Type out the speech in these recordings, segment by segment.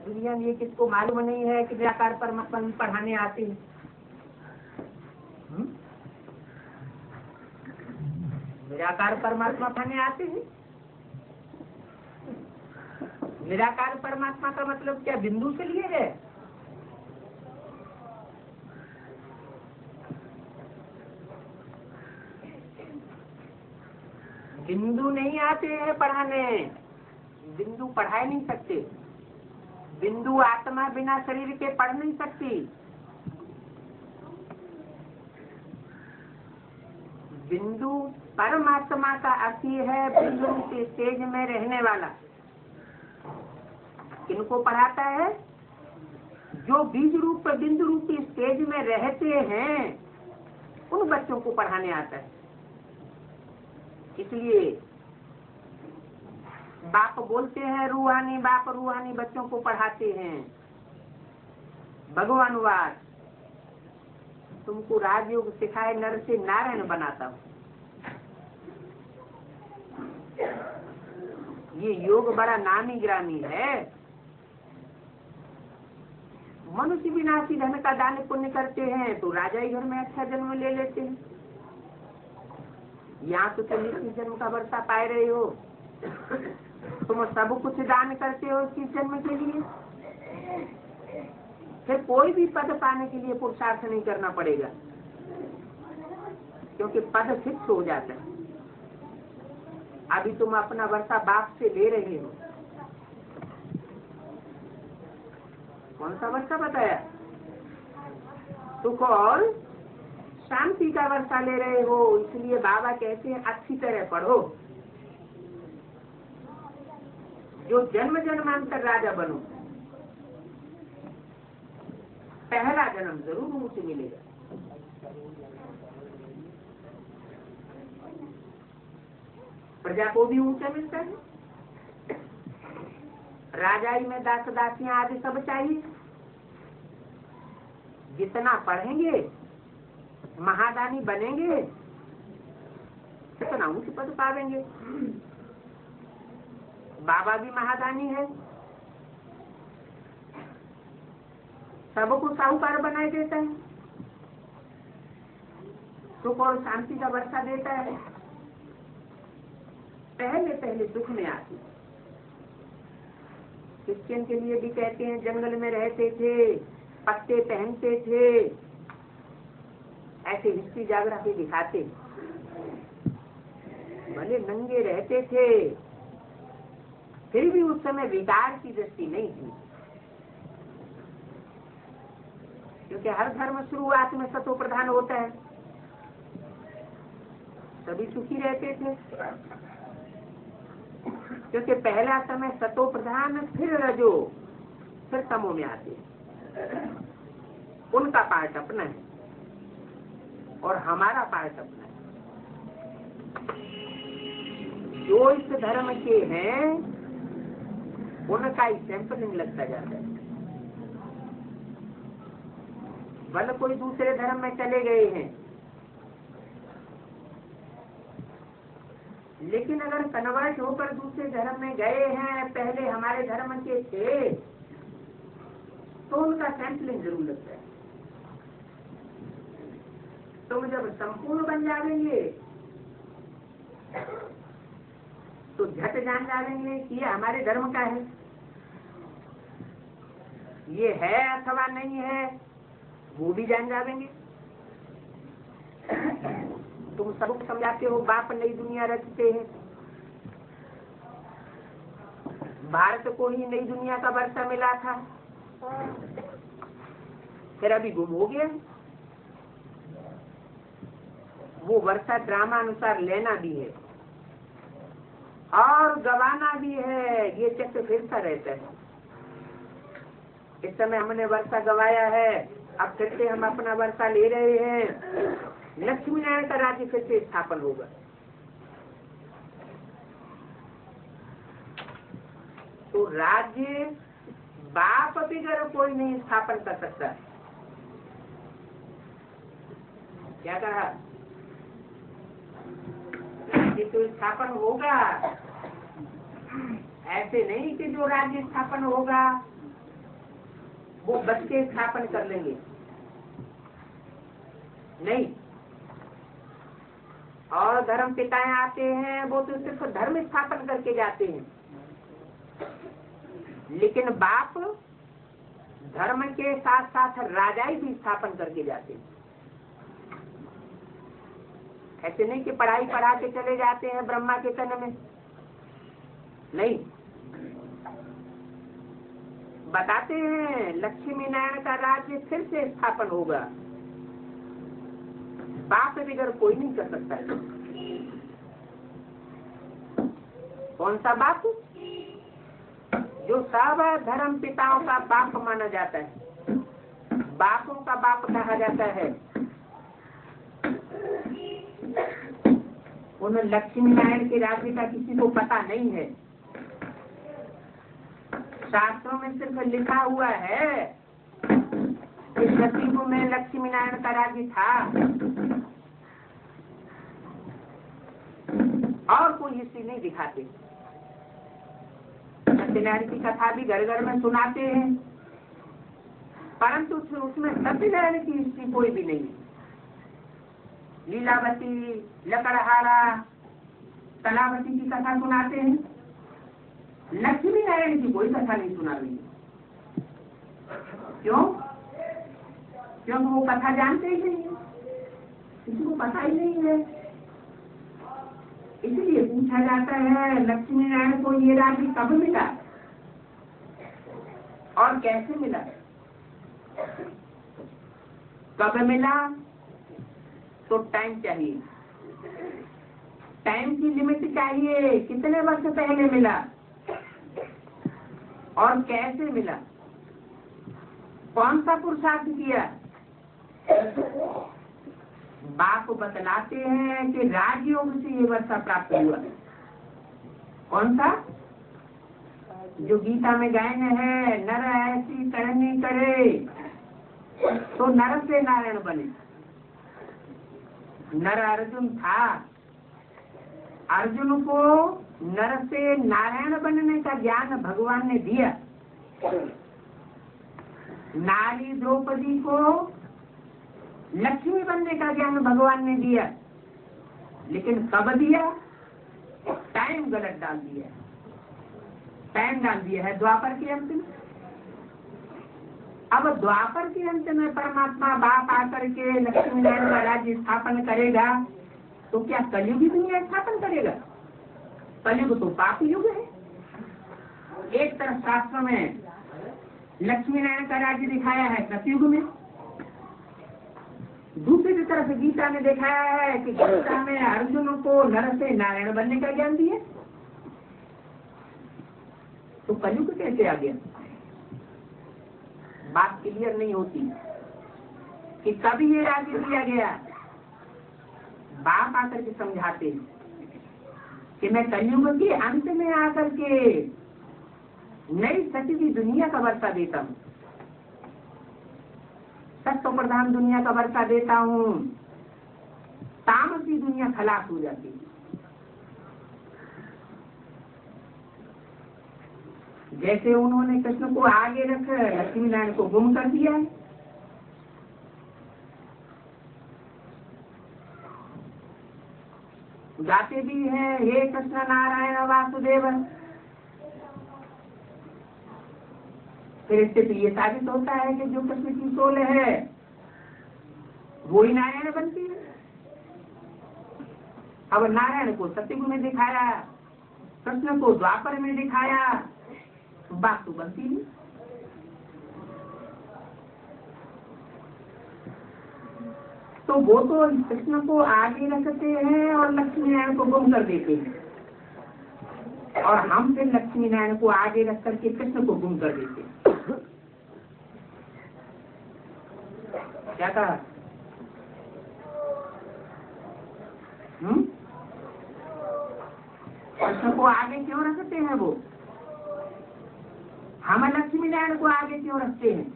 दुनिया में ये किसको मालूम नहीं है कि निराकार परमात्मा भी पढ़ाने आते हैं। निराकार परमात्मा पढ़ाने आते हैं। निराकार परमात्मा का मतलब क्या बिंदु से लिए गए? बिंदु नहीं आते हैं पढ़ाने, बिंदु पढ़ा नहीं सकते। बिंदु आत्मा बिना शरीर के पढ़ नहीं सकती। बिंदु परमात्मा का अर्थ है बिंदु के स्टेज में रहने वाला। किनको पढ़ाता है? जो बीज रूप बिंदु रूपी स्टेज में रहते हैं उन बच्चों को पढ़ाने आता है। इसलिए बाप बोलते हैं रूहानी बाप रूहानी बच्चों को पढ़ाते हैं। भगवानवाद तुमको राजयोग सिखाए नर से नारायण बनाता हूँ। ये योग बड़ा नामी ग्रामी है। मनुष्य विनाशी धन का दान पुण्य करते हैं तो राजा ही घर में अच्छा जन्म ले लेते हैं। यहाँ तो तुम इस जन्म का वर्षा पाए रहे हो, तुम सब कुछ दान करते हो इस जन्म के लिए। फिर कोई भी पद पाने के लिए पुरुषार्थ नहीं करना पड़ेगा, क्योंकि पद फिक्स हो जाता है। अभी तुम अपना वर्षा बाप से ले रहे हो। कौन सा वर्षा बताया? सुख और शांति का वर्षा ले रहे हो। इसलिए बाबा कहते हैं अच्छी तरह पढ़ो, जो जन्म जन्मांतर राजा बनो। पहला जन्म जरूर मुझसे मिलेगा। प्रजा को भी ऊंचा मिलता है। राजाई में दास दासियां आदि सब चाहिए। जितना पढ़ेंगे महादानी बनेंगे इतना ऊंच पद पावेंगे। बाबा भी महादानी है, सबको साहूकार बनाए देता है, सुख और शांति का वर्षा देता है। पहले पहले दुख में आती। क्रिश्चियन के लिए भी कहते हैं जंगल में रहते थे, पत्ते पहनते थे, ऐसे हिस्ट्री जाग्राफी दिखाते। भले नंगे रहते थे फिर भी उस समय विकार की दृष्टि नहीं थी, क्योंकि हर धर्म शुरुआत में सतो प्रधान होता है। सभी सुखी रहते थे क्योंकि पहला समय सतो प्रधान, फिर रजो, फिर तमो में आते। उनका पार्ट अपना है और हमारा पार्ट अपना है। जो इस धर्म के हैं उनका ही सैंपलिंग लगता जाता है। भले कोई दूसरे धर्म में चले गए हैं, लेकिन अगर कन्वर्ट होकर दूसरे धर्म में गए हैं, पहले हमारे धर्म के थे, तो उनका सैंपलिंग जरूर लगता है। तुम जब संपूर्ण बन जाएंगे तो झट जान जाएंगे कि ये हमारे धर्म का है, ये है अथवा नहीं है, वो भी जान जाएंगे। तुम सबको समझाते हो बाप नई दुनिया रचते हैं, भारत को ही नई दुनिया का वर्षा मिला था, फिर अभी गुम हो गया। वो वर्षा ड्रामा अनुसार लेना भी है और गवाना भी है। ये चक्र फिरता रहता है। इस समय हमने वर्षा गवाया है, अब फिर से हम अपना वर्षा ले रहे हैं। लक्ष्मी नारायण का राज्य फिर से स्थापन होगा। तो राज्य बाप बिगर कोई नहीं स्थापन कर सकता। क्या कहा? राज्य तो स्थापन होगा, ऐसे नहीं कि जो राज्य स्थापन होगा वो बच्चे स्थापन कर लेंगे, नहीं। और धर्म पिताएं आते हैं, वो तो सिर्फ धर्म स्थापन करके जाते हैं, लेकिन बाप धर्म के साथ साथ राजाई भी स्थापन करके जाते हैं। ऐसे नहीं कि पढ़ाई पढ़ा के चले जाते हैं ब्रह्मा के तन में, नहीं। बताते हैं लक्ष्मी नारायण का राज्य फिर से स्थापन होगा, बाप बिगड़ कोई नहीं कर सकता है। कौन सा बाप? जो सब धर्म पिताओं का बाप माना जाता है, बापों का बाप कहा जाता है, उन लक्ष्मी नारायण के राज्य का किसी को पता नहीं है। शास्त्रों में सिर्फ लिखा हुआ है कि सतयुग में लक्ष्मी नारायण का राज्य था, और कोई हिस्ट्री नहीं दिखाते। सत्यनारायण की कथा भी घर घर में सुनाते हैं, परंतु उसमें सत्यनारायण की हिस्ट्री कोई भी नहीं। लीलावती, लकड़हारा, कलावती की कथा सुनाते हैं, लक्ष्मी नारायण की कोई कथा नहीं सुना रही। क्यों? क्योंकि वो कथा जानते ही नहीं है, किसी को पता ही नहीं है। इसलिए पूछा जाता है लक्ष्मी नारायण को ये राज्य कब मिला और कैसे मिला? कब मिला? तो टाइम चाहिए, टाइम की लिमिट चाहिए, कितने वर्ष पहले मिला और कैसे मिला, कौन सा पुरुषार्थ किया। बाप बतलाते हैं कि राजयोग से ये वर्षा प्राप्त हुआ। कौन सा? जो गीता में गायन है, नर ऐसी करनी करे तो नर से नारायण बने। नर अर्जुन था, अर्जुन को नर से नारायण बनने का ज्ञान भगवान ने दिया। नारी द्रौपदी को लक्ष्मी बनने का ज्ञान भगवान ने दिया, लेकिन कब दिया? टाइम गलत डाल दिया, टाइम डाल दिया है द्वापर के अंत में। अब द्वापर के अंत में परमात्मा बाप आकर के लक्ष्मी नारायण का राज्य स्थापन करेगा, तो क्या कलयुगी दुनिया स्थापन करेगा? कलयुग तो पाप युग है। एक तरफ शास्त्र में लक्ष्मी नारायण का राज्य दिखाया है सतयुग में, दूसरी तरफ गीता ने दिखाया है कि गीता में अर्जुन को नर से नारायण बनने का ज्ञान दिया। तो कलयुग कैसे आ गया? बात क्लियर नहीं होती कि कभी ये राज्य दिया गया। बाप आकर के समझाते हैं कि मैं कलयुग के अंत में आकर के नई सती दुनिया का वर्षा देता हूँ, सत्व प्रधान दुनिया का वर्षा देता हूँ, तामसी दुनिया खलास हो जाती है। जैसे उन्होंने कृष्ण को आगे रख लक्ष्मी नारायण को गुम कर दिया है, गाते भी हैं हे कृष्ण नारायण वासुदेव। फिर इससे तो ये साबित होता है कि जो कृष्ण की सोल है वो ही नारायण बनती है। अब नारायण को सतयुग में दिखाया, कृष्ण को द्वापर में दिखाया, बात तो बनती नहीं। तो वो तो कृष्ण को आगे रखते हैं और लक्ष्मी नारायण को गुम कर देते हैं, और हम फिर लक्ष्मी नारायण को आगे रख करके कृष्ण को गुम कर देते हैं। क्या कहा? कृष्ण को आगे क्यों रखते हैं वो? हम लक्ष्मी नारायण को आगे क्यों रखते हैं?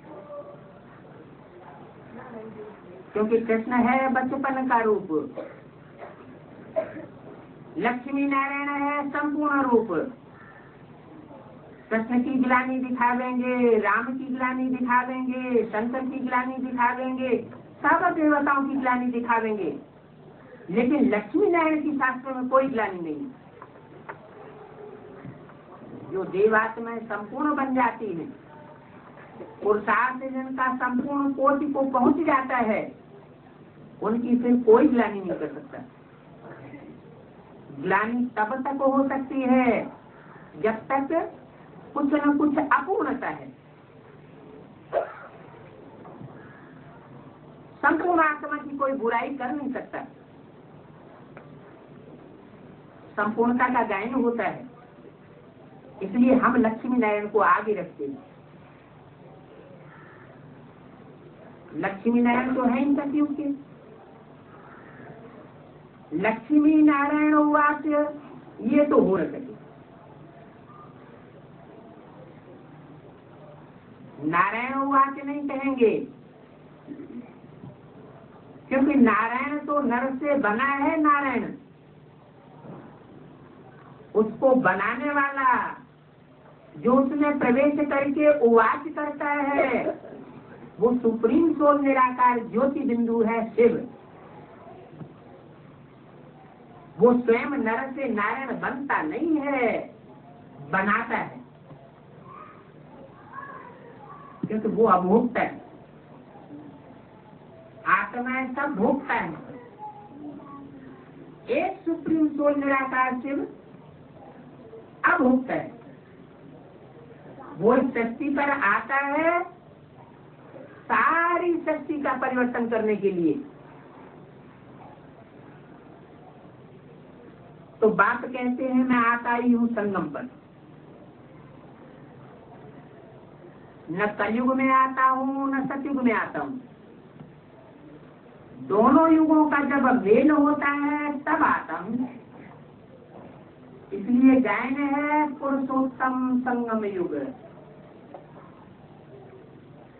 क्योंकि कृष्ण है बचपन का रूप, लक्ष्मी नारायण है संपूर्ण रूप। कृष्ण की ग्लानि दिखावेंगे, राम की ग्लानि दिखावेंगे, शंकर की ग्लानि दिखावेंगे, सब देवताओं की ग्लानि दिखावेंगे, लेकिन लक्ष्मी नारायण की शास्त्र में कोई ग्लानि नहीं। जो देवात्माएं संपूर्ण बन जाती है, पुरुषार्थ जिनका संपूर्ण कोटि को पहुंच जाता है, उनकी फिर कोई ग्लानि नहीं कर सकता। ग्लानि तब तक हो सकती है जब तक कुछ न कुछ अपूर्णता है। संपूर्ण आत्मा की कोई बुराई कर नहीं सकता। संपूर्णता का गायन होता है, इसलिए हम लक्ष्मी नारायण को आगे रखते हैं। लक्ष्मी नारायण तो है इन सतयुग के। लक्ष्मी नारायण उवाच, ये तो हो न सके। नारायण उवाच नहीं कहेंगे, क्योंकि नारायण तो नर से बना है। नारायण उसको बनाने वाला, जो उसमें प्रवेश करके उवाच करता है, वो सुप्रीम सोल निराकार ज्योति बिंदु है, शिव। वो स्वयं नर से नारायण बनता नहीं है, बनाता है, क्योंकि वो अभोक्ता है। आत्माएं सब भोक्ता है। एक सुप्रीम सोल निराकार शिव अभोक्ता है। वो इस सृष्टि पर आता है सारी सृष्टि का परिवर्तन करने के लिए। तो बाप कहते हैं मैं आता ही हूँ संगम पर। न कलयुग में आता हूँ न सतयुग में आता हूँ। दोनों युगों का जब मेल होता है तब आता हूँ। इसलिए गायन है पुरुषोत्तम संगम युग।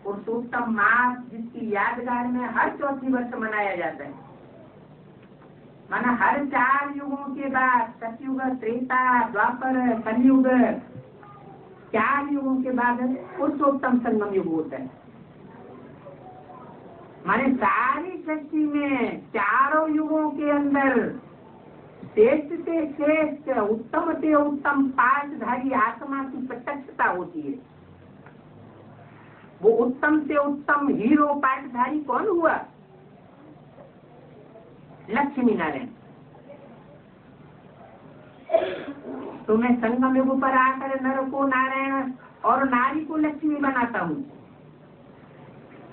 पुरुषोत्तम मास जिसकी यादगार में हर चौथी वर्ष मनाया जाता है। माना हर 4 युगों के बाद, सतयुग, त्रेता, द्वापर, कलयुग, 4 युगों के बाद पुरुषोत्तम संगम युग होता है। माने सारी सृष्टि में चारों युगों के अंदर श्रेष्ठ से श्रेष्ठ, उत्तम से उत्तम पाठधारी आत्मा की प्रत्यक्षता होती है। वो उत्तम से उत्तम हीरो पाठधारी कौन हुआ? लक्ष्मी नारायण। तो मैं संगम युग पर आकर नर को नारायण और नारी को लक्ष्मी बनाता हूँ।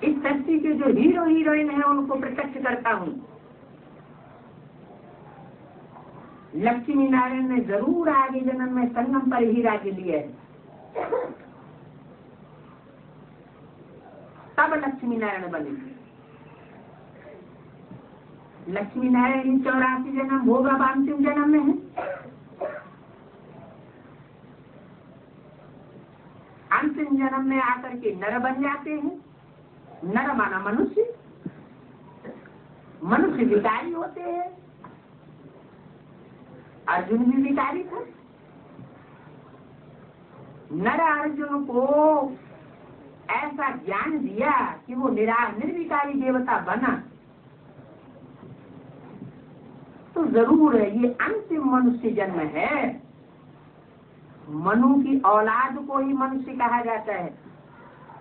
इस सृष्टि के जो हीरो हीरोइन है उनको प्रत्यक्ष करता हूँ। लक्ष्मी नारायण ने जरूर आगे जन्म में संगम पर ही राज्य लिया है, तब लक्ष्मी नारायण बने। लक्ष्मी नारायण 84 जन्म भोग अब अंतिम जन्म में है। अंतिम जन्म में आकर के नर बन जाते हैं। नर माना मनुष्य। मनुष्य विकारी होते हैं। अर्जुन भी विकारी था। नर अर्जुन को ऐसा ज्ञान दिया कि वो निर्विकारी देवता बना। तो जरूर है ये अंतिम मनुष्य जन्म है। मनु की औलाद को ही मनुष्य कहा जाता है।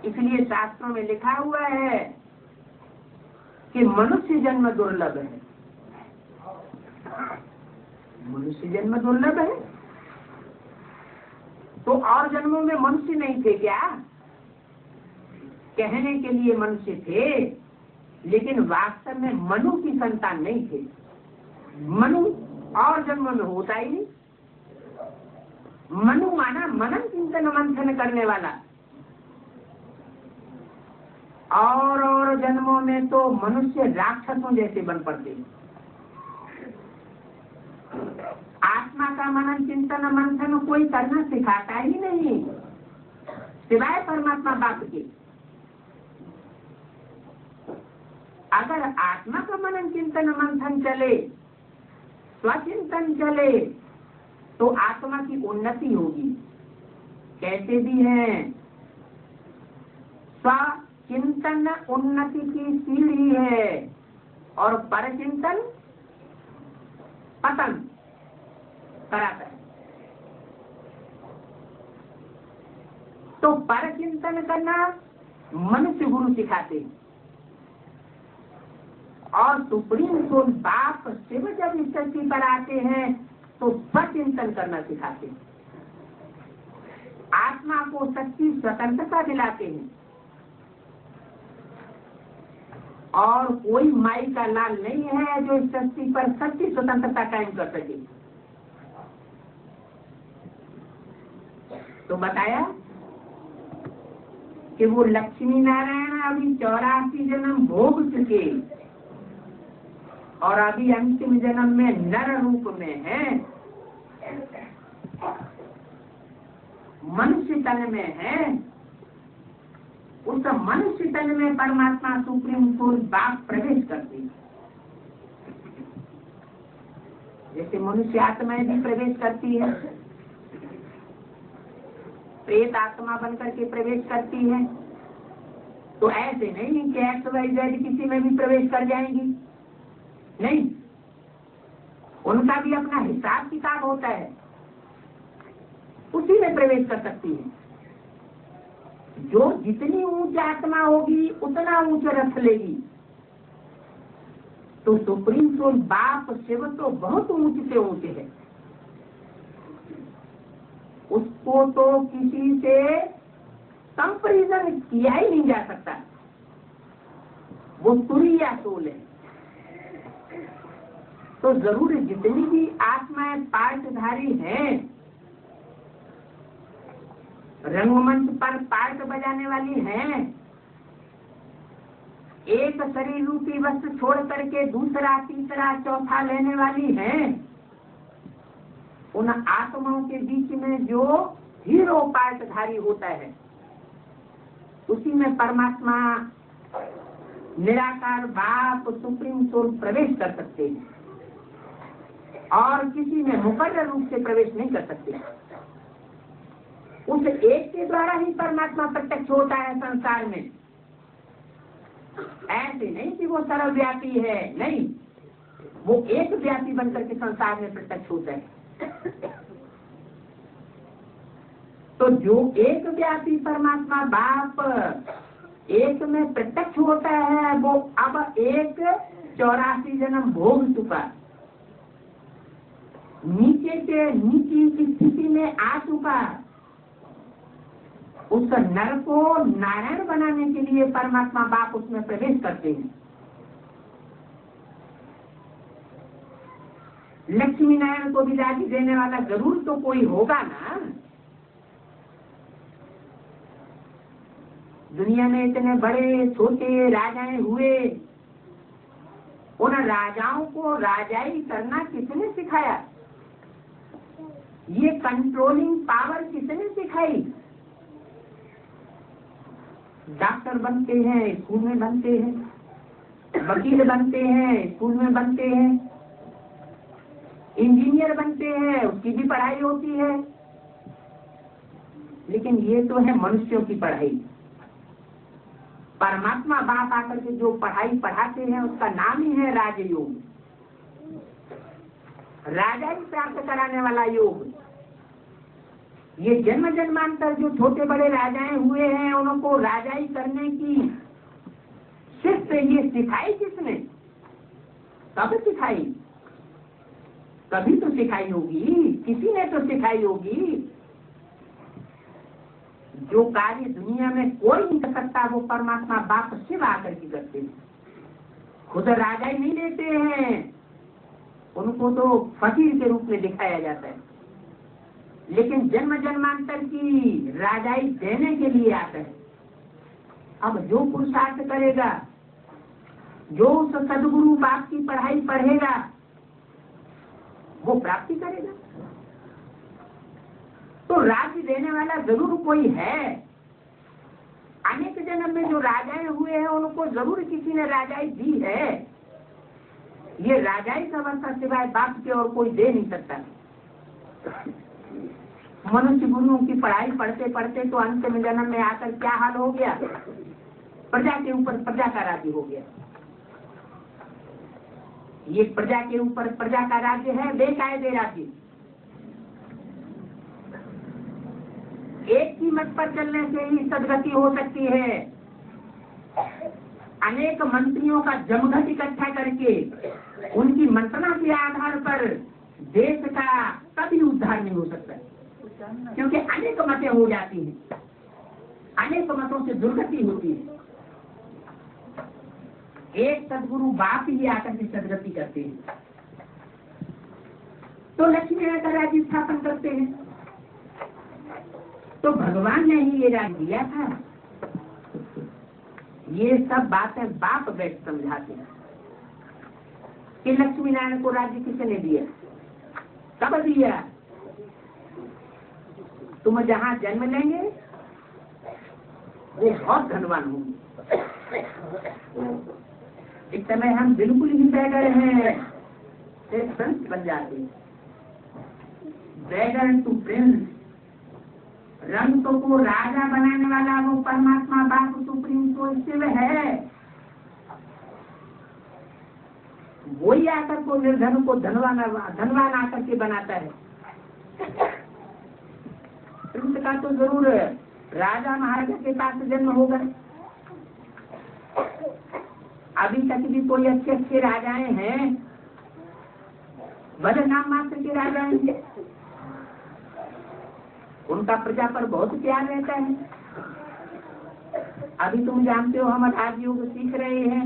इसलिए शास्त्रों में लिखा हुआ है कि मनुष्य जन्म दुर्लभ है। मनुष्य जन्म दुर्लभ है। तो और जन्मों में मनुष्य नहीं थे क्या? कहने के लिए मनुष्य थे, लेकिन वास्तव में मनु की संतान नहीं थे। मनु और जन्म में होता ही नहीं। मनु माना मनन चिंतन मंथन करने वाला। और जन्मों में तो मनुष्य राक्षसों जैसे बन पड़ते। आत्मा का मनन चिंतन मंथन कोई करना सिखाता ही नहीं, सिवाय परमात्मा बाप के। अगर आत्मा का मनन चिंतन मंथन चले, स्वचिंतन चले, तो आत्मा की उन्नति होगी। कैसे भी हैं। स्वचिंतन उन्नति की सीढ़ी है और परचिंतन पतन कराता है। तो परचिंतन करना मनुष्य गुरु सिखाते हैं और सुप्रीम सोल बाप शिव जब इस धरती पर आते हैं तो स्वचिंतन करना सिखाते हैं। आत्मा को सच्ची स्वतंत्रता दिलाते हैं और कोई माई का लाल नहीं है जो इस धरती पर सच्ची स्वतंत्रता कायम कर सके। तो बताया कि वो लक्ष्मी नारायण अभी 84 जन्म भोग चुके और अभी अंतिम जन्म में नर रूप में है, मनुष्य तन में है। उस मनुष्य तन में परमात्मा सुप्रीम सोल बाप प्रवेश करती है। जैसे मनुष्य आत्माएं भी प्रवेश करती है, प्रेत आत्मा बनकर के प्रवेश करती है, तो ऐसे नहीं कि XYZ किसी में भी प्रवेश कर जाएंगी, नहीं, उनका भी अपना हिसाब किताब होता है, उसी में प्रवेश कर सकती है। जो जितनी ऊंच आत्मा होगी उतना ऊंच रथ लेगी। तो सुप्रीम सोल बाप शिव तो बहुत ऊंच से ऊंचे है, उसको तो किसी से कंपैरिजन किया ही नहीं जा सकता। वो तुरीय सोल है। तो जरूर जितनी भी आत्माएं पार्टधारी हैं, रंगमंच पर पार्ट बजाने वाली हैं, एक शरीर रूपी वस्त्र छोड़ करके दूसरा तीसरा चौथा लेने वाली हैं, उन आत्माओं के बीच में जो हीरो पार्टधारी होता है उसी में परमात्मा निराकार बाप सुप्रीम सोल प्रवेश कर सकते हैं और किसी में मुकर्रर रूप से प्रवेश नहीं कर सकते। उस एक के द्वारा ही परमात्मा प्रत्यक्ष होता है संसार में। ऐसे नहीं कि वो सर्वव्यापी है, नहीं, वो एक व्यापी बनकर के संसार में प्रत्यक्ष होता है। तो जो एक व्यापी परमात्मा बाप एक में प्रत्यक्ष होता है वो अब एक 84 जन्म भोग चुका, नीचे से नीचे की स्थिति में आ चुका। उस नर को नारायण बनाने के लिए परमात्मा बाप उसमें प्रवेश करते हैं। लक्ष्मी नारायण को विदाई देने वाला जरूर तो कोई होगा ना। दुनिया में इतने बड़े छोटे राजाएं हुए, उन राजाओं को राजाई करना किसने सिखाया? ये कंट्रोलिंग पावर किसने सिखाई? डॉक्टर बनते हैं, स्कूल में बनते हैं, वकील बनते हैं, स्कूल में बनते हैं, इंजीनियर बनते हैं, उसकी भी पढ़ाई होती है। लेकिन ये तो है मनुष्यों की पढ़ाई। परमात्मा बाप आकर के जो पढ़ाई पढ़ाते हैं उसका नाम ही है राजयोग, राजाई प्राप्त कराने वाला योग। ये जन्म जन्मांतर जो छोटे बड़े राजाएं हुए हैं उनको राजाई करने की शिफ्ट ये सिखाई किसने? कब सिखाई? कभी तो सिखाई होगी, किसी ने तो सिखाई होगी। जो कार्य दुनिया में कोई नहीं कर सकता वो परमात्मा बाप शिव आकर के करते हैं। खुद राजाई नहीं लेते हैं, उनको तो फकीर के रूप में दिखाया जाता है, लेकिन जन्म जन्मांतर की राजाई देने के लिए आता है। अब जो पुरुषार्थ करेगा, जो उस सदगुरु बाप की पढ़ाई पढ़ेगा वो प्राप्ति करेगा। तो राज्य देने वाला जरूर कोई है। अनेक जन्म में जो राजाएं हुए हैं उनको जरूर किसी ने राजाई दी है। ये राजाई का वर्षा सिवाय बाप के और कोई दे नहीं सकता। मनुष्य गुरुओं की पढ़ाई पढ़ते पढ़ते तो अंत में जन्म में आकर क्या हाल हो गया, प्रजा के ऊपर प्रजा का राज्य हो गया। ये प्रजा के ऊपर प्रजा का राज्य है, बेकायदे राज्य। एक की मत पर चलने से ही सदगति हो सकती है। अनेक मंत्रियों का जमघट इकट्ठा करके उनकी मंत्रणा के आधार पर देश का कभी उद्धार नहीं हो सकता, क्योंकि अनेक मतें हो जाती हैं, अनेक मतों से दुर्गति होती है। एक सदगुरु बाप ही आकर के सदगति करते हैं, तो लक्ष्मी नारायण का राज्य स्थापन करते हैं। तो भगवान ने ही ये राज्य दिया था। ये सब बातें बाप बैठ समझाते हैं कि लक्ष्मी नारायण को राज्य किसने दिया, कब दिया। तुम जहाँ जन्म लेंगे वो बहुत धनवान होंगे। इस समय हम बिल्कुल ही बैगर हैं, एक संत बन जाते हैं। बैगर टू प्रिंस, रंग को राजा बनाने वाला वो परमात्मा बाप सुप्रीम को शिव है। वही आकर को निर्धन को धनवान आकर के बनाता है। प्रिंस का तो जरूर राजा महाराजा के पास जन्म होगा। अभी तक भी कोई अच्छे अच्छे राजाएं हैं, भले नाम मात्र के राजाएं हैं, उनका प्रजा पर बहुत प्यार रहता है। अभी तुम जानते हो हम राजयोग सीख रहे हैं,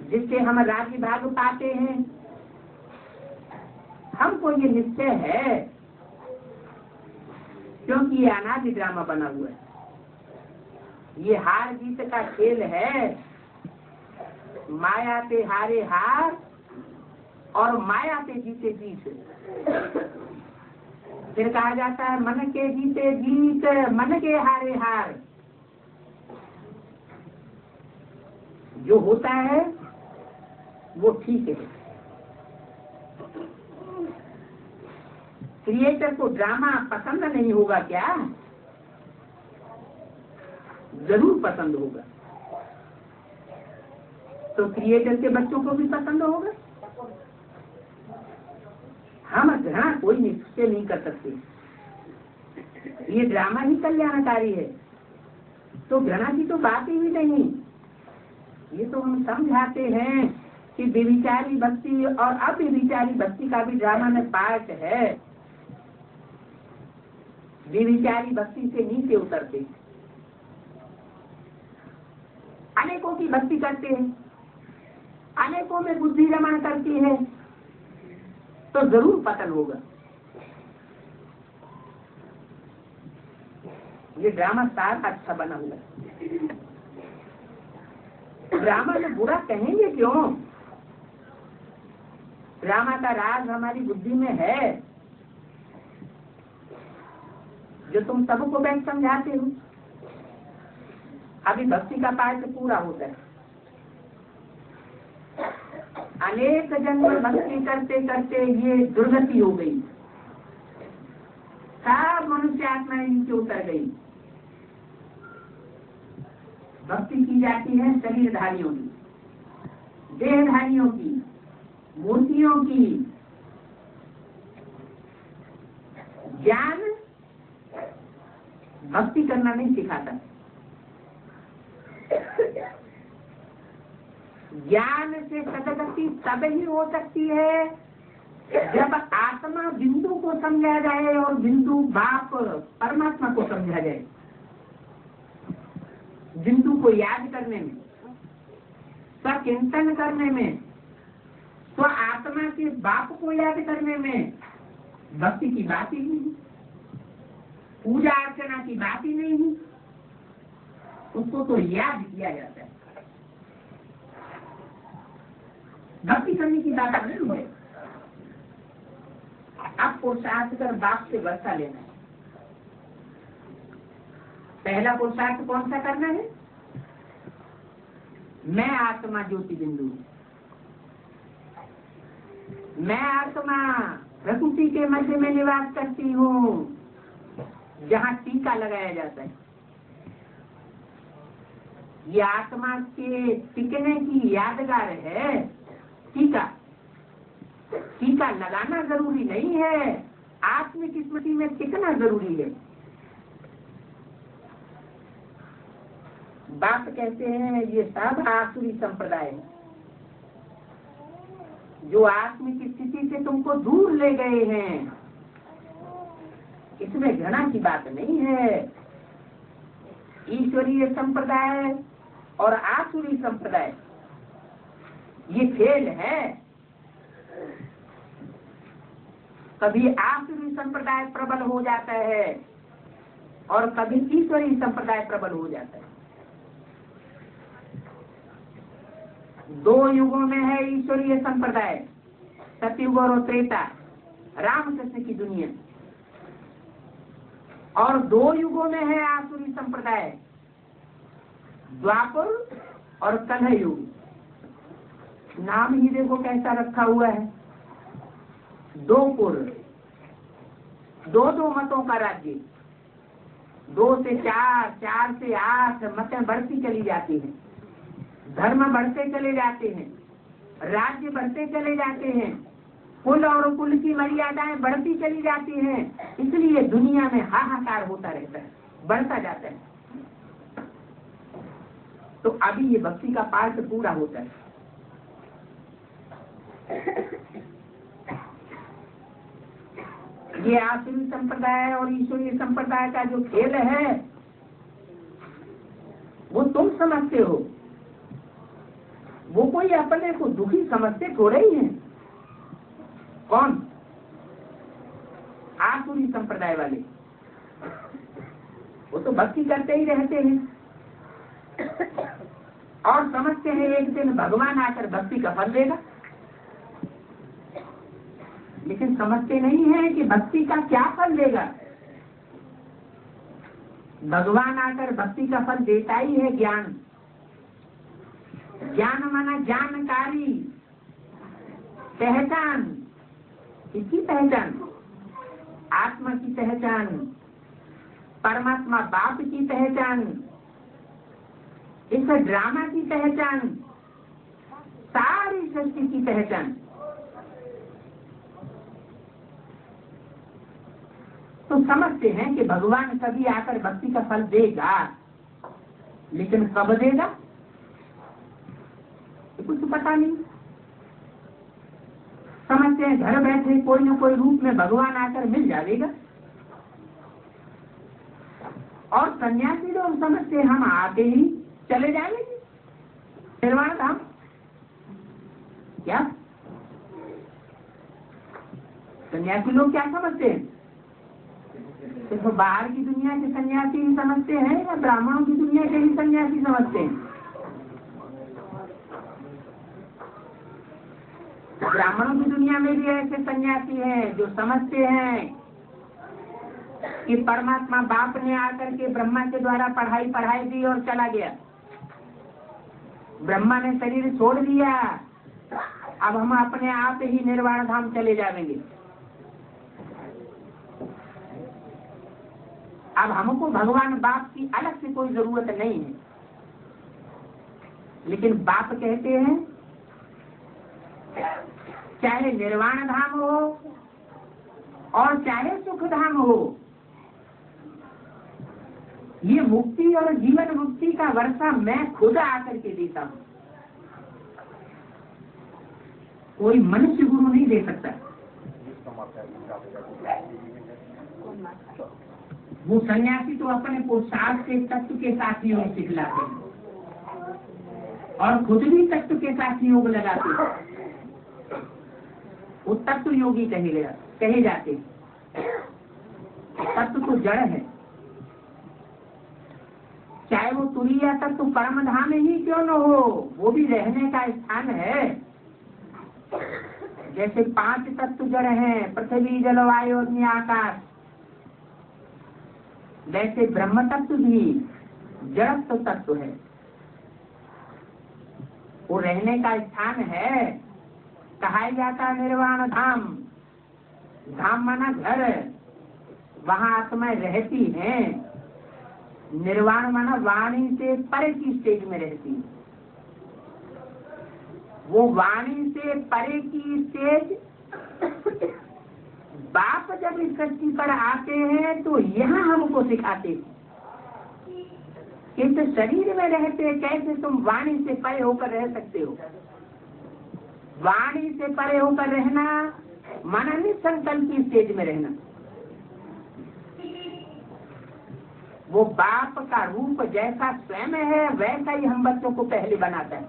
जिससे हम राज्य भाग पाते हैं। हमको ये निश्चय है, क्योंकि ये अनादि ड्रामा बना हुआ है। ये हार जीत का खेल है। माया पे हारे हार और माया पे जीते जीत। फिर कहा जाता है मन के जीते जीत, मन के हारे हार। जो होता है वो ठीक है। क्रिएटर को ड्रामा पसंद नहीं होगा क्या? जरूर पसंद होगा। तो क्रिएटर के बच्चों को भी पसंद होगा। हम घृणा कोई निश्चय नहीं कर सकते। ये ड्रामा ही कल्याणकारी है, तो घृणा की तो बात ही नहीं। ये तो हम समझाते हैं कि व्यभिचारी भक्ति और अव्यभिचारी भक्ति का भी ड्रामा में पार्ट है। व्यभिचारी भक्ति से नीचे उतरते, अनेकों की भक्ति करते हैं, अनेकों में बुद्धि रमण करती है, तो जरूर पतन होगा। ये ड्रामा सारा अच्छा बना हुआ है। ड्रामा में बुरा कहेंगे क्यों? ड्रामा का राज हमारी बुद्धि में है, जो तुम सबको बैठ समझाते हो। अभी भक्ति का पाठ पूरा होता है। अनेक जन्म भक्ति करते करते ये दुर्गति हो गई, सब मनुष्य आत्माएं नीचे उतर गई। भक्ति की जाती है शरीरधारियों की, देहधारियों की, मूर्तियों की। ज्ञान भक्ति करना नहीं सिखाता। ज्ञान से सदगति तब ही हो सकती है जब आत्मा बिंदु को समझा जाए और बिंदु बाप परमात्मा को समझा जाए। बिंदु को याद करने में, स्वचिंतन करने में, स्व आत्मा के बाप को याद करने में भक्ति की बात ही नहीं, पूजा अर्चना की बात ही नहीं। उसको तो याद किया जाता है, भक्ति करने की बात नहीं है। अब पुरुषार्थ कर बाप से वर्षा लेना है। पहला पुरुषार्थ कौन सा करना है? मैं आत्मा ज्योति बिंदु, मैं आत्मा प्रकृति के मध्य में निवास करती हूँ, जहाँ टीका लगाया जाता है। ये आत्मा के टिकने की यादगार है टीका। टीका लगाना जरूरी नहीं है, आत्मिक स्मृति में टिकना जरूरी है। बात कहते हैं ये सब आसुरी संप्रदाय जो आत्मिक स्थिति से तुमको दूर ले गए हैं। इसमें घृणा की बात नहीं है। ईश्वरीय संप्रदाय और आसुरी संप्रदाय ये खेल है। कभी आसुरी संप्रदाय प्रबल हो जाता है और कभी ईश्वरीय संप्रदाय प्रबल हो जाता है। दो युगों में है ईश्वरीय संप्रदाय, सतयुग और त्रेता, रामकृष्ण की दुनिया। और दो युगों में है आसुरी संप्रदाय, द्वापर और कलह युग। नाम ही देखो कैसा रखा हुआ है। दो पुर, दो मतों का राज्य, 2 से 4, 4 से 8 मतें बढ़ती चली जाती हैं, धर्म बढ़ते चले जाते हैं, राज्य बढ़ते चले जाते हैं, कुल और कुल की मर्यादाएं बढ़ती चली जाती हैं। इसलिए दुनिया में हाहाकार होता रहता है, बढ़ता जाता है। तो अभी ये भक्ति का पाठ पूरा होता है। ये आसुरी संप्रदाय और ईश्वरीय संप्रदाय का जो खेल है वो तुम समझते हो, वो कोई अपने को दुखी समझते थोड़े ही है। कौन? आसुरी संप्रदाय वाले। वो तो भक्ति करते ही रहते हैं और समझते हैं एक दिन भगवान आकर भक्ति का फल देगा, लेकिन समझते नहीं है कि भक्ति का क्या फल देगा। भगवान आकर भक्ति का फल देता ही है ज्ञान। ज्ञान माना जानकारी, पहचान। किसकी पहचान? आत्मा की पहचान, परमात्मा बाप की पहचान, इस ड्रामा की पहचान, सारी सृष्टि की पहचान। तो समझते हैं कि भगवान कभी आकर भक्ति का फल देगा, लेकिन कब देगा कुछ पता नहीं। समझते हैं घर बैठे कोई न कोई रूप में भगवान आकर मिल जाएगा। और सन्यासी लोग समझते हैं हम आते ही चले जाएंगे निर्वाण धाम। क्या सन्यासी लोग क्या समझते हैं? सिर्फ बाहर की दुनिया के सन्यासी ही समझते हैं या ब्राह्मणों की दुनिया के ही सन्यासी समझते हैं? ब्राह्मणों की दुनिया में भी ऐसे सन्यासी हैं जो समझते हैं कि परमात्मा बाप ने आकर के ब्रह्मा के द्वारा पढ़ाई दी और चला गया। ब्रह्मा ने शरीर छोड़ दिया, अब हम अपने आप ही निर्वाण धाम चले जाएंगे। अब हमको भगवान बाप की अलग से कोई जरूरत नहीं है। लेकिन बाप कहते हैं चाहे निर्वाण धाम हो और चाहे सुख धाम हो, ये मुक्ति और जीवन मुक्ति का वर्षा मैं खुद आकर के देता हूँ। कोई मनुष्य गुरु नहीं दे सकता। वो सन्यासी तो अपने पुरुषार्थ से तत्व के साथ योग सिखलाते हैं और खुद भी तत्व के साथ योग लगाते हैं। वो तत्व योगी कहे जाते हैं। तत्व तो जड़ है, चाहे वो तुरीय तत्व परम धाम ही क्यों न हो, वो भी रहने का स्थान है। जैसे 5 तत्व जड़ हैं, पृथ्वी जल वायु अग्नि आकाश, वैसे ब्रह्म तत्व भी जड़त्व तत्व है। वो रहने का स्थान है, कहा जाता निर्वाण धाम। धाम माना घर है, वहाँ आत्माएं रहती हैं। निर्वाण माना वाणी से परे की स्टेज में रहती है। वो वाणी से परे की स्टेज बाप जब इस सृष्टि पर आते हैं तो यहाँ हमको सिखाते हैं। इस शरीर में रहते कैसे तुम वाणी से परे होकर रह सकते हो। वाणी से परे होकर रहना माना निसंकल्प की स्टेज में रहना। वो बाप का रूप जैसा स्वयं है वैसा ही हम बच्चों को पहले बनाता है।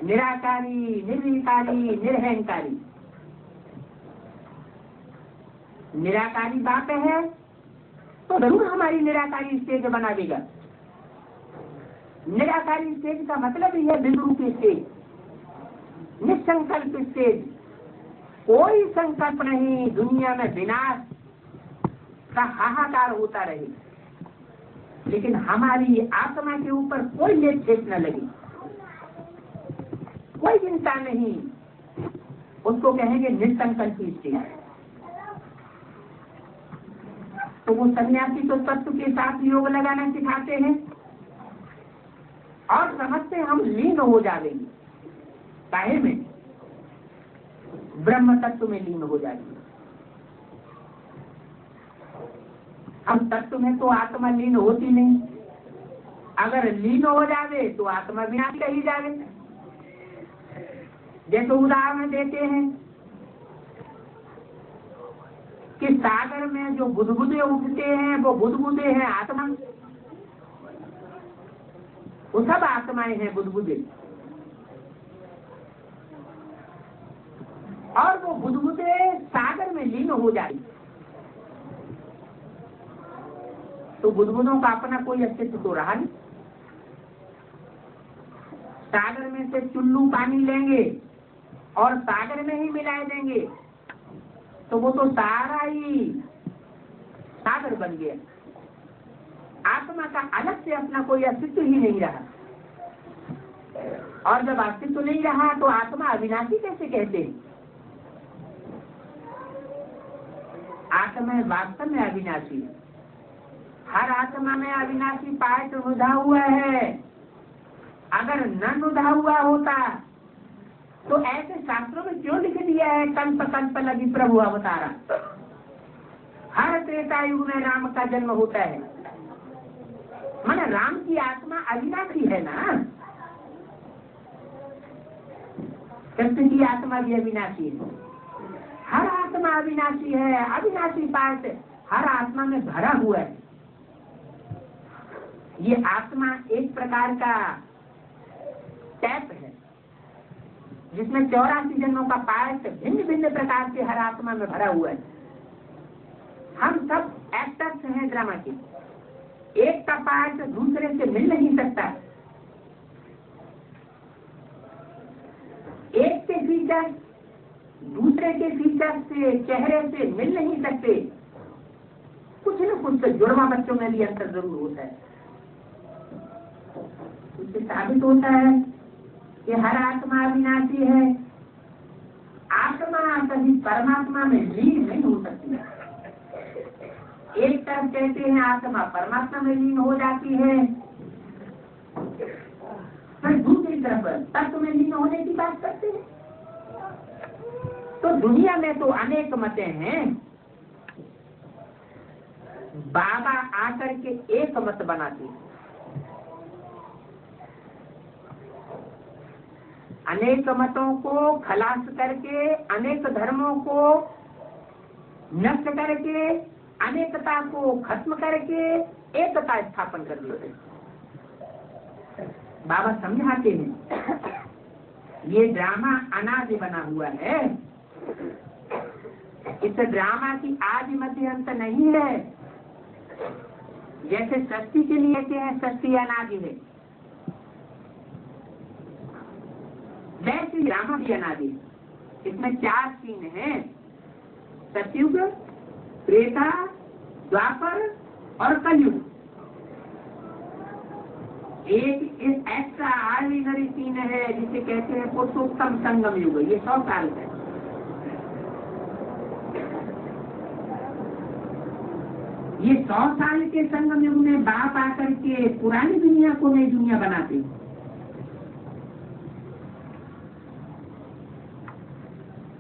निराकारी, निर्विकारी, निर्हंकारी। निराकारी बाप है तो जरूर हमारी निराकारी स्टेज बना देगा। निराकारी स्टेज का मतलब ही है बिंदुरूप स्टेज, निसंकल्प स्टेज। कोई संकल्प नहीं, दुनिया में विनाश का हाहाकार होता रहे, लेकिन हमारी आत्मा के ऊपर कोई लेप छेप न लगे, कोई चिंता नहीं। उसको कहेंगे निसंकल्प स्टेज। तो वो सन्यासी तो तत्व के साथ योग लगाना सिखाते हैं और समझते हम लीन हो जाएंगे। काहे में? ब्रह्म तत्व में लीन हो जाएंगे। हम तत्व में तो आत्मा लीन होती नहीं। अगर लीन हो जावे तो आत्मा विनाश कही जावे। जैसे उदाहरण देते हैं कि सागर में जो बुदबुदे उठते हैं वो बुदबुदे हैं आत्मा। वो सब आत्माएं हैं बुदबुदे। और वो बुदबुदे सागर में लीन हो जाए तो बुदबुदों का अपना कोई अस्तित्व तो रहा नहीं। सागर में से चुल्लू पानी लेंगे और सागर में ही मिला देंगे तो वो तो सारा ही सागर बन गया। आत्मा का अलग से अपना कोई अस्तित्व ही नहीं रहा। और जब अस्तित्व नहीं रहा तो आत्मा अविनाशी कैसे कहते हैं? आत्मा वास्तव में अविनाशी है। हर आत्मा में अविनाशी पाठ रुधा हुआ है। अगर न रुधा हुआ होता तो ऐसे शास्त्रों में क्यों लिख दिया है कल्प कल्प लगी प्रभु अवतारा। हर त्रेता युग में राम का जन्म होता है। माना राम की आत्मा अविनाशी है ना। कृष्ण की आत्मा भी अविनाशी है। हर आत्मा अविनाशी है। अविनाशी पाठ हर आत्मा में भरा हुआ है। ये आत्मा एक प्रकार का टैप है जिसमें 84 जन्मों का पाठ भिन्न भिन्न प्रकार से हर आत्मा में भरा हुआ है। हम सब एक्टर्स हैं ड्रामा के। एक का पार्ट दूसरे से मिल नहीं सकता। एक के फीचर दूसरे के फीचर से चेहरे से मिल नहीं सकते। कुछ न कुछ तो जुड़वा बच्चों में भी अंतर जरूर होता है। उससे साबित होता है कि हर आत्मा अविनाशी है। आत्मा कभी परमात्मा में लीन नहीं हो सकती है। एक तरफ कहते हैं आत्मा परमात्मा में लीन हो जाती है, फिर दूसरी तरफ तत्व में लीन होने की बात करते हैं। तो दुनिया में तो अनेक मतें हैं। बाबा आकर के एक मत बनाते हैं। अनेक मतों को खलास करके, अनेक धर्मों को नष्ट करके, अनेकता को खत्म करके एकता स्थापन कर देते। बाबा समझाते हैं ये ड्रामा अनादि बना हुआ है। इस ड्रामा की आदि मध्य अंत नहीं है। जैसे सृष्टि के लिए कहते हैं सृष्टि अनादि है, वैसे ड्रामा भी अनादि है। इसमें 4 सीन हैं, सतयुग, त्रेता, द्वापर और कलयुग। एक एक्स्ट्रा ऑर्डिनरी सीन है जिसे कहते हैं पुरुषोत्तम संगम युग। ये 100 साल है। ये 100 साल के संगम युग में बाप आकर के पुरानी दुनिया को नई दुनिया बनाते।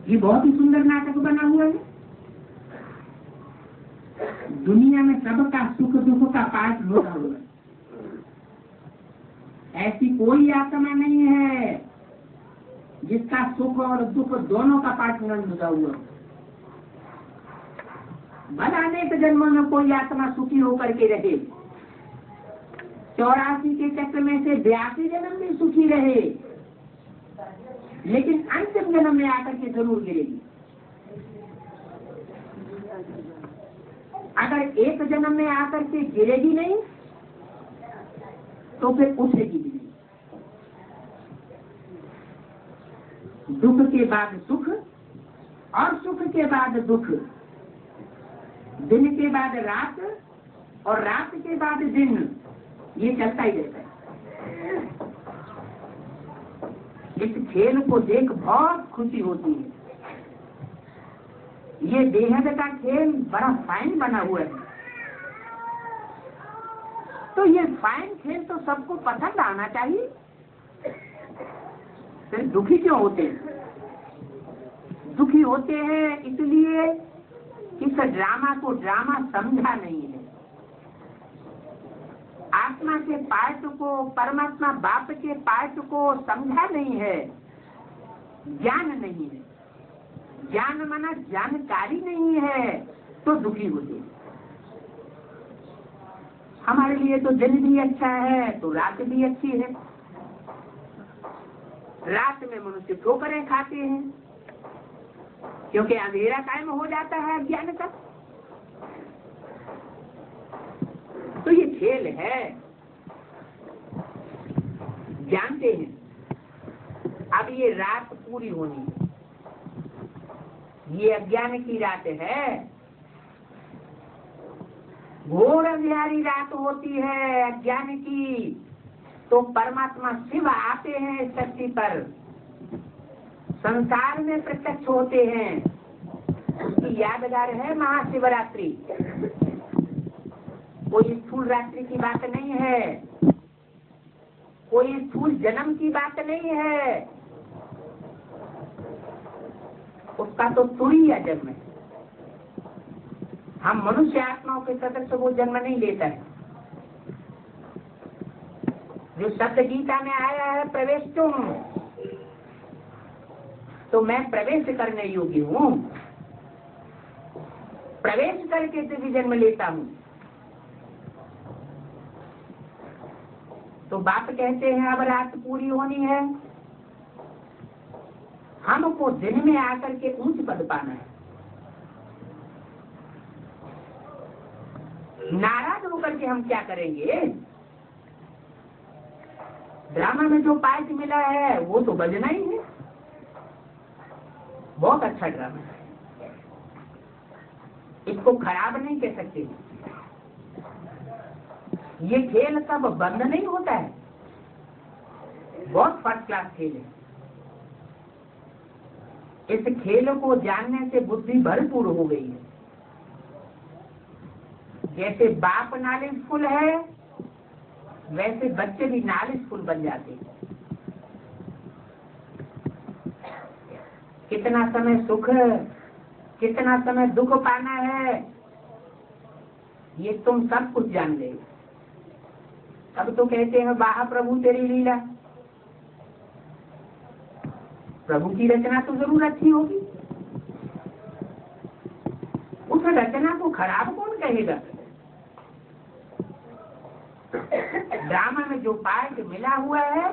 ये बहुत ही सुंदर नाटक बना हुआ है। दुनिया में सबका सुख दुख का पाठ जुड़ा हुआ है। ऐसी कोई आत्मा नहीं है जिसका सुख और दुख दोनों का पाठ न जुड़ा हुआ। भला अनेक जन्मों में कोई आत्मा सुखी होकर के रहे, 84 के चक्र में से 82 जन्म में सुखी रहे, लेकिन अंतिम जन्म में आकर के जरूर गिरेगी। अगर एक जन्म में आकर के गिरेगी नहीं तो फिर उठेगी भी नहीं। दुख के बाद सुख और सुख के बाद दुख, दिन के बाद रात और रात के बाद दिन, ये चलता ही रहता है। इस खेल को देख बहुत खुशी होती है। ये बेहद का खेल बड़ा फाइन बना हुआ है। तो ये फाइन खेल तो सबको पसंद आना चाहिए। फिर दुखी क्यों होते हैं? दुखी होते हैं इसलिए इस ड्रामा को ड्रामा समझा नहीं है। आत्मा के पाठ को, परमात्मा बाप के पाठ को समझा नहीं है। ज्ञान नहीं है। ज्ञान माना जानकारी नहीं है तो दुखी होते हैं। हमारे लिए तो दिन भी अच्छा है तो रात भी अच्छी है। रात में मनुष्य ठोकरें खाते हैं क्योंकि अंधेरा कायम हो जाता है अज्ञान का। तो ये खेल है, जानते हैं। अब ये रात पूरी होनी है। ये अज्ञान की रात है, घोर अंधियारी रात होती है अज्ञान की। तो परमात्मा शिव आते हैं इस धरती पर, संसार में प्रत्यक्ष होते हैं। उसकी यादगार है महाशिवरात्रि। कोई स्थूल रात्रि की बात नहीं है, कोई स्थूल जन्म की बात नहीं है। उसका तो तुरीय जन्म है। हम मनुष्य आत्माओं के सदस्य वो जन्म नहीं लेता है। जो शब्द गीता में आया है प्रवेश तुम, तो मैं प्रवेश करने योग्य हूँ। प्रवेश करके भी जन्म लेता हूँ। तो बाप कहते हैं अब रात पूरी होनी है, हमको दिन में आकर के ऊंच पद पाना है। नाराज होकर के हम क्या करेंगे? ड्रामा में जो पाठ मिला है वो तो बजना ही है। बहुत अच्छा ड्रामा है, इसको खराब नहीं कह सकते। ये खेल कब बंद नहीं होता है। बहुत फर्स्ट क्लास खेल है। इस खेल को जानने से बुद्धि भरपूर हो गई है। जैसे बाप नॉलेजफुल है वैसे बच्चे भी नॉलेजफुल बन जाते हैं। कितना समय सुख, कितना समय दुख पाना है ये तुम सब कुछ जान ले। अब तो कहते हैं वाह प्रभु तेरी लीला। प्रभु की रचना तो जरूर अच्छी होगी। उस रचना को खराब कौन कहेगा? ड्रामा में जो पाठ मिला हुआ है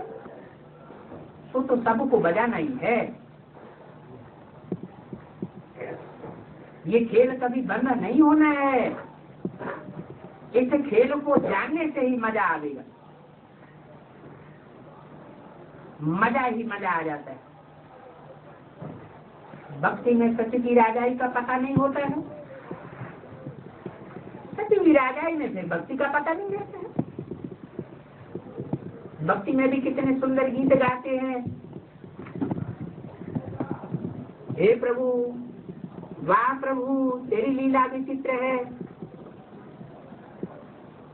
तो सबको बजाना ही है। ये खेल कभी बंद नहीं होना है। इस खेल को जानने से ही मजा आएगा। मजा ही मजा आ जाता है। भक्ति में सत्य की राजाई का पता नहीं होता है। सत्य की राजाई में फिर भक्ति का पता नहीं रहता है। भक्ति में भी कितने सुंदर गीत गाते हैं। हे प्रभु, वाह प्रभु तेरी लीला विचित्र है।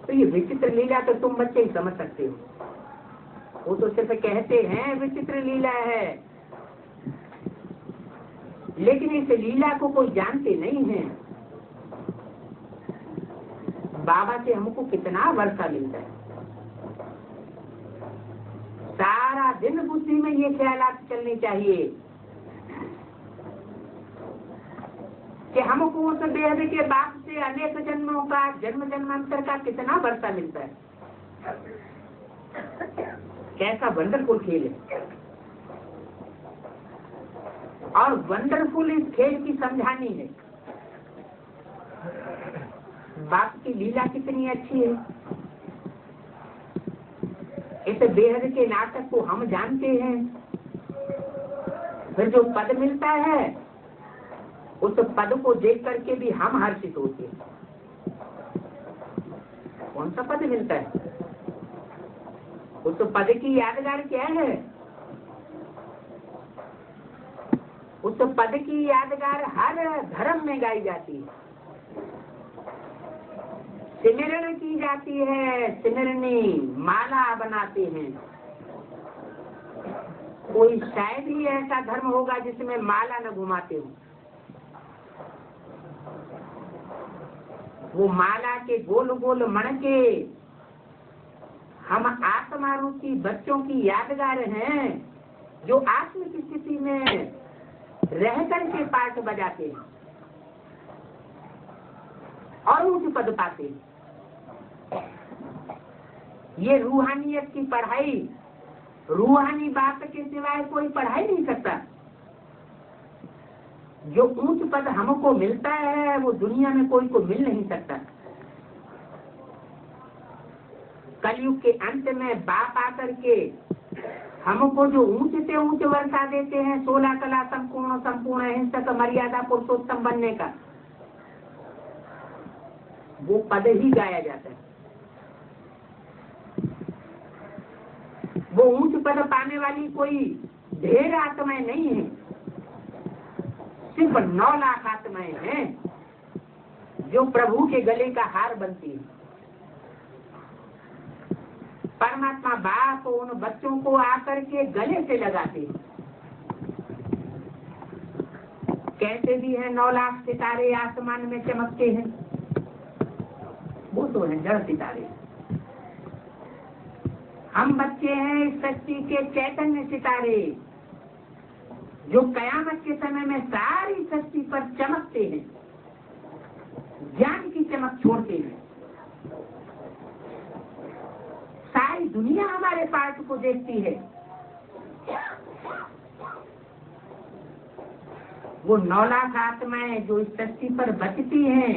तो ये विचित्र लीला तो तुम बच्चे ही समझ सकते हो, वो तो सिर्फ कहते हैं विचित्र लीला है, लेकिन इस लीला को कोई जानते नहीं है। बाबा से हमको कितना वर्षा मिलता है, सारा दिन बुद्धि में ये ख्यालात चलने चाहिए कि हमको उस बेहद के बाप से अनेक जन्मों का, जन्म जन्मांतर का कितना वर्षा मिलता है। कैसा वंडरफुल खेल है, और वंडरफुल इस खेल की समझानी है। बाप की लीला कितनी अच्छी है। इस बेहद के नाटक को हम जानते हैं, फिर जो पद मिलता है उस पद को देख करके भी हम हर्षित होते हैं। कौन सा पद मिलता है? उस पद की यादगार क्या है? उस पद की यादगार हर धर्म में गाई जाती है, सिमरण की जाती है, सिमरनी माला बनाते हैं। कोई शायद ही ऐसा धर्म होगा जिसमें माला न घुमाते हो। वो माला के गोल गोल मणके हम आत्मा रूपी बच्चों की यादगार हैं, जो आत्म की स्थिति में रह करके पाठ बजाते हैं और ऊंच पद पाते हैं। ये रूहानियत की पढ़ाई, रूहानी बात के सिवाय कोई पढ़ाई नहीं सकता। जो ऊंच पद हमको मिलता है वो दुनिया में कोई को मिल नहीं सकता। कलयुग के अंत में बाप आकर के हमको जो ऊंच से ऊंच वर्षा देते हैं, 16 कला संपूर्ण संपूर्ण अहिंसक मर्यादा पुरुषोत्तम बनने का, वो पद ही गाया जाता है। वो ऊंच पद पाने वाली कोई ढेर आत्माएं नहीं है, सिर्फ 9 लाख आत्माएं हैं जो प्रभु के गले का हार बनती है। परमात्मा बाप उन बच्चों को आकर के गले से लगाते हैं। कैसे भी है 9 लाख सितारे आसमान में चमकते हैं, वो तो है जड़ सितारे। हम बच्चे हैं इस सृष्टि के चैतन्य सितारे, जो कयामत के समय में सारी सृष्टि पर चमकते हैं, ज्ञान की चमक छोड़ते हैं। सारी दुनिया हमारे पाठ को देखती है। वो 9 लाख आत्माएं जो इस सृष्टि पर बचती हैं,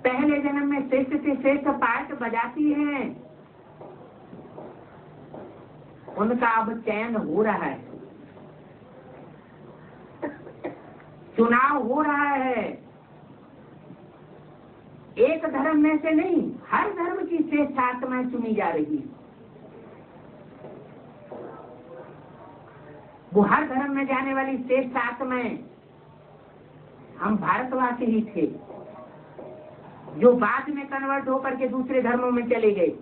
पहले जन्म में श्रेष्ठ से श्रेष्ठ पाठ बजाती हैं, उनका अब चयन हो रहा है, चुनाव हो रहा है। एक धर्म में से नहीं, हर धर्म की श्रेष्ठ आत्माएं चुनी जा रही है। वो हर धर्म में जाने वाली श्रेष्ठ आत्माएं हम भारतवासी ही थे, जो बाद में कन्वर्ट होकर के दूसरे धर्मों में चले गए।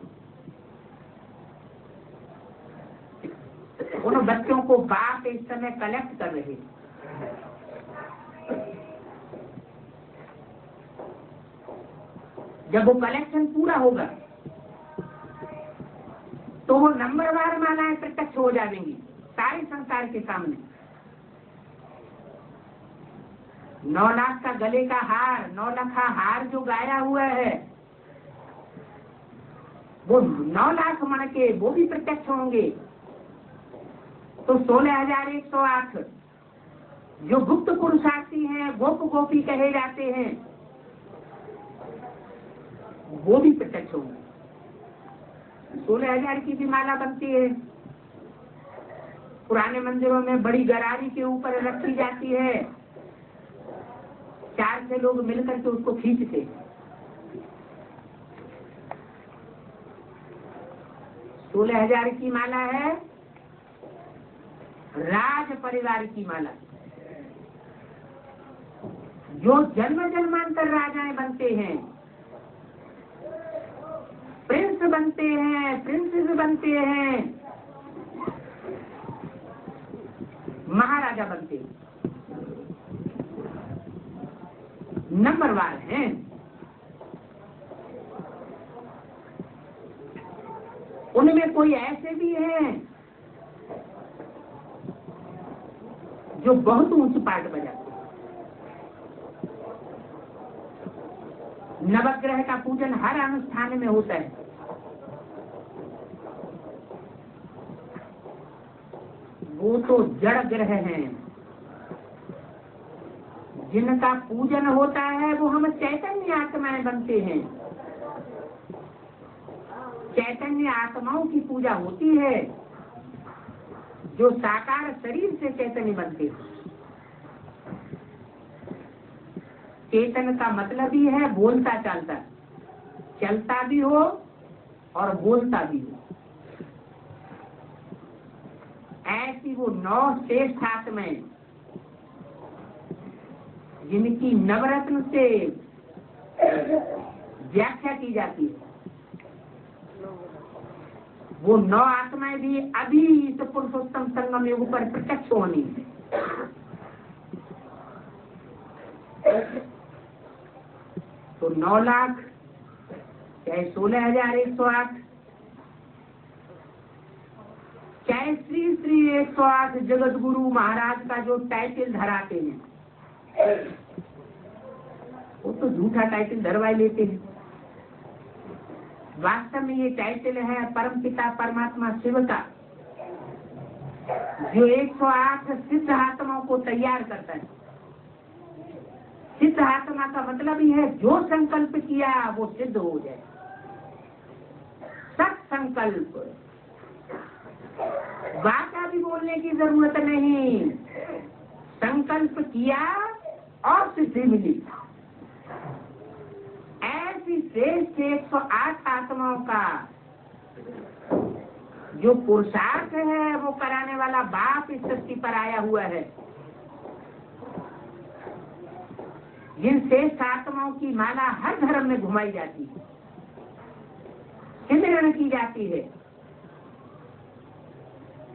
उन बच्चों को बाप इस समय कलेक्ट कर रहे हैं। जब वो कलेक्शन पूरा होगा तो वो नंबरवार मालाएं प्रत्यक्ष हो जाएंगी सारे संसार के सामने। 9 लाख का गले का हार, 9 लाख हार जो गाया हुआ है, वो 9 लाख मन के वो भी प्रत्यक्ष होंगे। तो 16,108 जो गुप्त पुरुषार्थी हैं, गोप गोपी कहे जाते हैं, वो भी प्रत्यक्ष होंगे। 16,000 की भी माला बनती है। पुराने मंदिरों में बड़ी गरारी के ऊपर रखी जाती है, 4 से लोग मिलकर के उसको खींचते। 16,000 की माला है राज परिवार की माला। जो जन्म जन्मांतर राजाएं बनते हैं, प्रिंस बनते हैं, प्रिंसेस बनते हैं, महाराजा बनते हैं, नंबरवार हैं। उनमें कोई ऐसे भी हैं जो बहुत ऊंच पाठ बजाते हैं। नवग्रह का पूजन हर अनुष्ठान में होता है। वो तो जड़ ग्रह हैं, जिनका पूजन होता है वो हम चैतन्य आत्माएं बनते हैं। चैतन्य आत्माओं की पूजा होती है जो साकार शरीर से चैतन्य बनते हैं। चेतन का मतलब ही है बोलता चालता, चलता भी हो और बोलता भी हो। ऐसी वो 9 श्रेष्ठ आत्माएं जिनकी नवरत्न से व्याख्या की जाती है, वो 9 आत्माएं भी अभी इस पुरुषोत्तम संगम युग पर प्रत्यक्ष होनी है। तो 9 लाख चाहे 16,108 चाहे श्री श्री 108 जगत गुरु महाराज का जो टाइटल धराते हैं, वो तो झूठा टाइटल धरवाई लेते हैं। वास्तव में ये टाइटल है परम पिता परमात्मा शिव का, जो 108 सिद्ध आत्माओं को तैयार करता है। सिद्ध आत्मा का मतलब ही है जो संकल्प किया वो सिद्ध हो जाए। सत संकल्प, वाचा भी बोलने की जरूरत नहीं, संकल्प किया और सिद्धि मिली। ऐसी श्रेष्ठ 108 आत्माओं का जो पुरुषार्थ है वो कराने वाला बाप इस सृष्टि पर आया हुआ है। जिन श्रेष्ठ आत्माओं की माला हर धर्म में घुमाई जाती है, सिमरन की जाती है,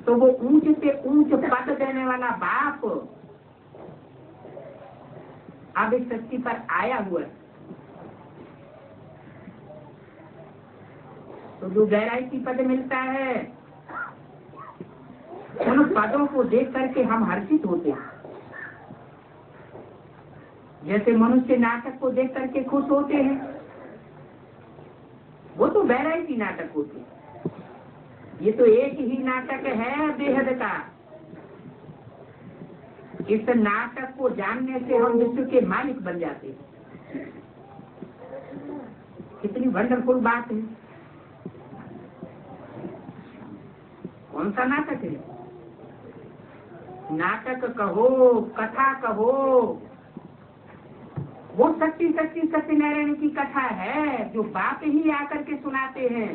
तो वो ऊंच से ऊंच पद देने वाला बाप अब इस सृष्टि पर आया हुआ है। तो जो गहराई की पद मिलता है, उन पदों को देख करके हम हर्षित होते हैं। जैसे मनुष्य नाटक को देख करके खुश होते हैं, वो तो वैरायटी नाटक होते हैं। ये तो एक ही नाटक है बेहद का। इस नाटक को जानने से हम विश्व के मालिक बन जाते हैं। कितनी वंडरफुल बात है। कौन सा नाटक है? नाटक कहो, कथा कहो, वो सच्ची सच्ची सत्यनारायण की कथा है जो बाप ही आकर के सुनाते हैं।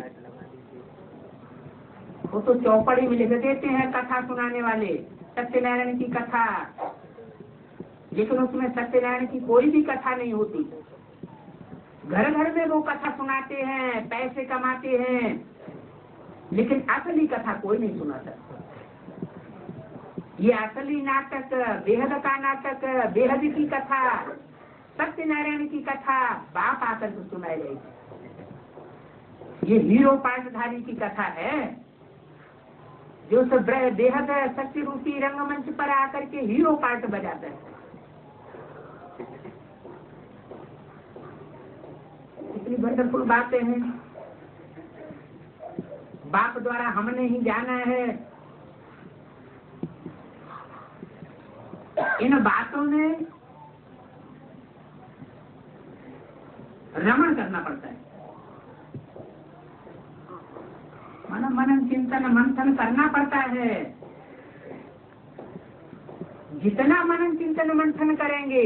वो तो चौपड़ी में लिख देते हैं कथा सुनाने वाले, सत्यनारायण की कथा, लेकिन उसमें सत्यनारायण की कोई भी कथा नहीं होती। घर घर में वो कथा सुनाते हैं, पैसे कमाते हैं, लेकिन असली कथा कोई नहीं सुनाता। ये असली नाटक, बेहद का नाटक, बेहद की कथा, सत्यनारायण की कथा बाप आकर के सुनाई गई। ये हीरो पाठधारी की कथा है जो सब बेहद सत्य रूपी रंगमंच पर आकर के हीरो पार्ट बजाता है। इतनी वंडरफुल बातें हैं, बाप द्वारा हमने ही जाना है। इन बातों में रमण करना पड़ता है, मनन चिंतन मंथन करना पड़ता है। जितना मनन चिंतन मंथन करेंगे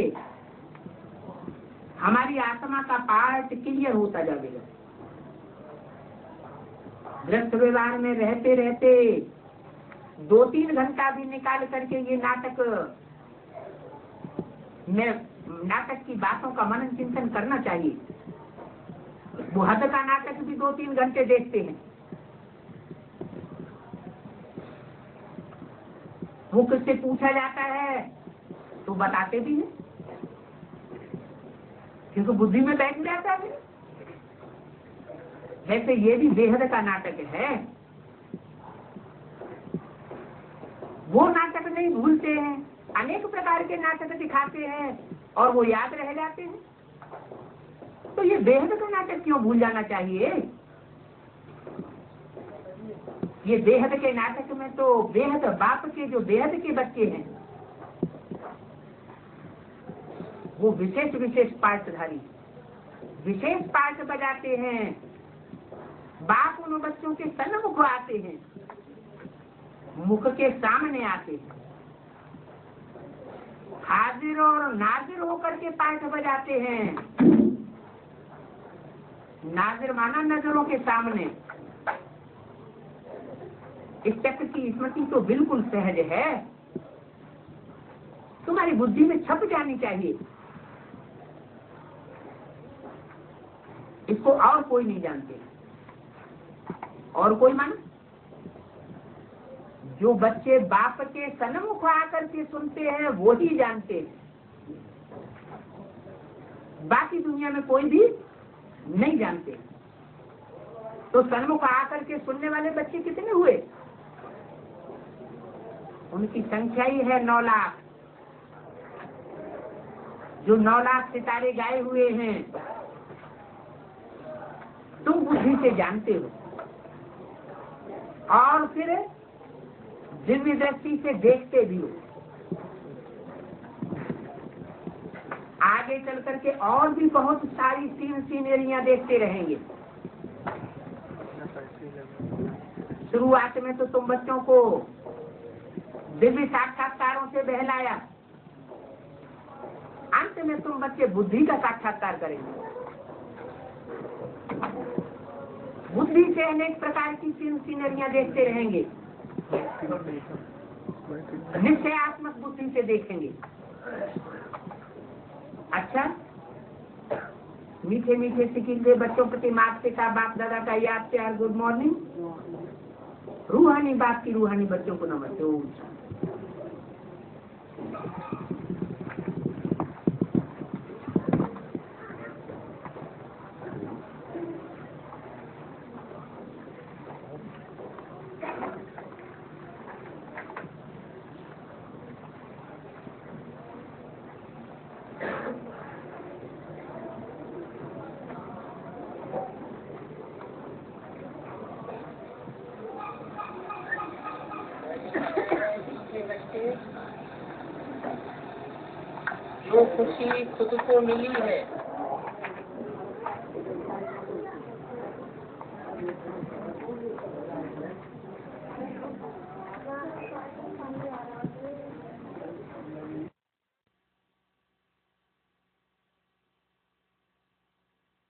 हमारी आत्मा का पार्ट क्लियर होता जाएगा। गृहस्थ व्यवहार में रहते रहते 2-3 घंटा भी निकाल करके ये नाटक नाटक की बातों का मनन चिंतन करना चाहिए। वो हद का नाटक भी 2-3 घंटे देखते हैं। वो किससे पूछा जाता है तो बताते भी हैं, क्योंकि बुद्धि में बैठ जाता है। जैसे ये भी बेहद का नाटक है, वो नाटक नहीं भूलते हैं, अनेक प्रकार के नाटक दिखाते हैं और वो याद रह जाते हैं। तो ये बेहद का नाटक क्यों भूल जाना चाहिए? ये बेहद के नाटक में तो बेहद बाप के जो बेहद के बच्चे हैं वो विशेष विशेष पाठधारी विशेष पाठ बजाते हैं। बाप उन बच्चों के सन्मुख आते हैं, मुख के सामने आते हैं, हाजिर और नाजिर होकर के पाठ बजाते हैं। नाजिर माना नजरों के सामने। इस चक्र की स्मृति तो बिल्कुल सहज है, तुम्हारी बुद्धि में छप जानी चाहिए। इसको और कोई नहीं जानते। और कोई माना जो बच्चे बाप के सन्मुख आकर के सुनते हैं वो ही जानते हैं, बाकी दुनिया में कोई भी नहीं जानते। तो सन्मुख आकर के सुनने वाले बच्चे कितने हुए? उनकी संख्या ही है 9 लाख। जो 9 लाख सितारे गाए हुए हैं तुम बुद्धि से जानते हो, और फिर दिव्य दृष्टि से देखते भी हो। आगे चल करके और भी बहुत सारी सीनरियां देखते रहेंगे। शुरुआत में तो तुम बच्चों को दिव्य साक्षात्कारों से बहलाया, अंत में तुम बच्चे बुद्धि का साक्षात्कार करेंगे। बुद्धि से अनेक प्रकार की सीनरियां देखते रहेंगे, निश्चयात्मक बुद्धि से देखेंगे। अच्छा, मीठे मीठे सिकिंदे बच्चों प्रति माता पिता बाप दादा का याद प्यार, गुड मॉर्निंग। रूहानी बाप की रूहानी बच्चों को नमस्ते। जो खुशी खुद को मिली है